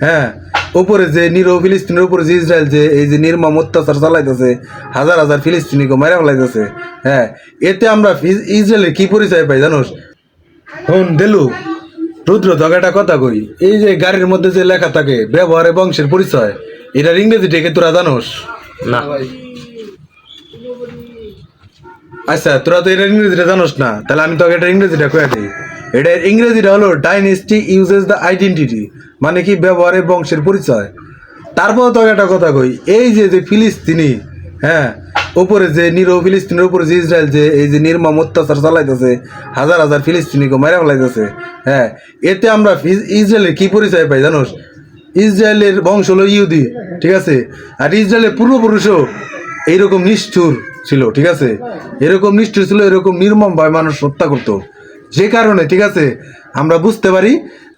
হ্যাঁ, উপরে যে নিরো ফিলিস্তিনের উপরে যে ইসরায়েল যে এই যে নির্মম অত্যাচার চালাইতেছে, হাজার হাজার ফিলিস্তিনিকে মারা ফেলাইতেছে। হ্যাঁ, এতে আমরা ইসরায়েলের কি পরিচয় পাই জানোস? হন দেলু রুদ্র তোকে একটা কথা কই, এই যে গাড়ির মধ্যে যে লেখা থাকে ব্যবহারে বংশের পরিচয়, এটার ইংরেজি থেকে তোরা জানোস? না। আচ্ছা, তোরা তো এটার ইংরেজিটা জানোস না, তাহলে আমি তোকে এটা ইংরেজিটা কয়ে দিই। এটার ইংরেজিটা হলো ডাইনেস্টি ইউজেস দ্য আইডেন্টিটি, মানে কি ব্যবহারে বংশের পরিচয়। তারপর তোকে একটা কথা কই, এই যে যে ফিলিস্তিনি, হ্যাঁ, উপরে যে নিরো ফিলিস্তিনের উপরে যে ইসরায়েল যে এই যে নির্মম অত্যাচার চালাইতেছে, হাজার হাজার ফিলিস্তিনিকে মারা ফেলাইতেছে। হ্যাঁ, এতে আমরা ইসরায়েলের কি পরিচয় পাই জানোস? ইসরায়েলের বংশ হলো ইহুদি, ঠিক আছে। আর ইসরায়েলের পূর্বপুরুষও এইরকম নিষ্ঠুর ছিল, ঠিক আছে। এরকম নিষ্ঠুর ছিল, এরকম নির্মমভাবে মানুষ হত্যা করতো। যে কারণে, ঠিক আছে, আমরা বুঝতে পারি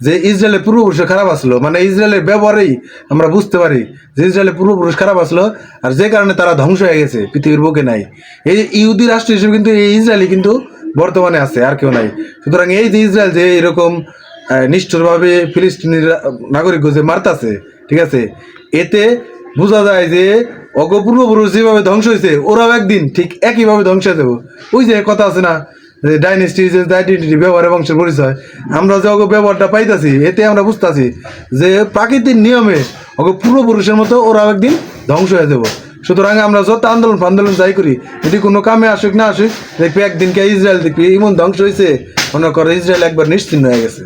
যে ইসরায়েলের পূর্বপুরুষ খারাপ আসলো, মানে ইসরায়েলের ব্যবহারেই আমরা বুঝতে পারি যে ইসরায়েলের পূর্বপুরুষ খারাপ আসলো, আর যে কারণে তারা ধ্বংস হয়ে গেছে, পৃথিবীর বুকে নাই। এই যে ইহুদি রাষ্ট্র হিসেবে কিন্তু এই ইসরায়েলই কিন্তু বর্তমানে আছে, আর কেউ নাই। সুতরাং এই যে ইসরায়েল যে এরকম নিষ্ঠুরভাবে ফিলিস্তিনির নাগরিক যে মারতাছে, ঠিক আছে, এতে বোঝা যায় যে অগ পূর্বপুরুষ যেভাবে ধ্বংস হয়েছে, ওরাও একদিন ঠিক একইভাবে ধ্বংস হয়ে যাবো। ওই যে কথা আছে না, যে ডাইনেস্টি ইজ আইডেন্টিটি, ব্যবহারে বংশের পরিচয়। আমরা যে অগ ব্যবহারটা পাইতাছি, এতে আমরা বুঝতেছি যে প্রাকৃতিক নিয়মে অগ পূর্বপুরুষের মতো ওরাও একদিন ধ্বংস হয়ে যাবো। সুতরাং আমরা যত আন্দোলন যাই করি, এটি কোনো কামে আসুক না আসুক, দেখবি একদিনকে ইসরায়েল দেখবি এমন ধ্বংস হয়েছে, মনে করে ইসরায়েল একবার নিশ্চিন্ন হয়ে গেছে।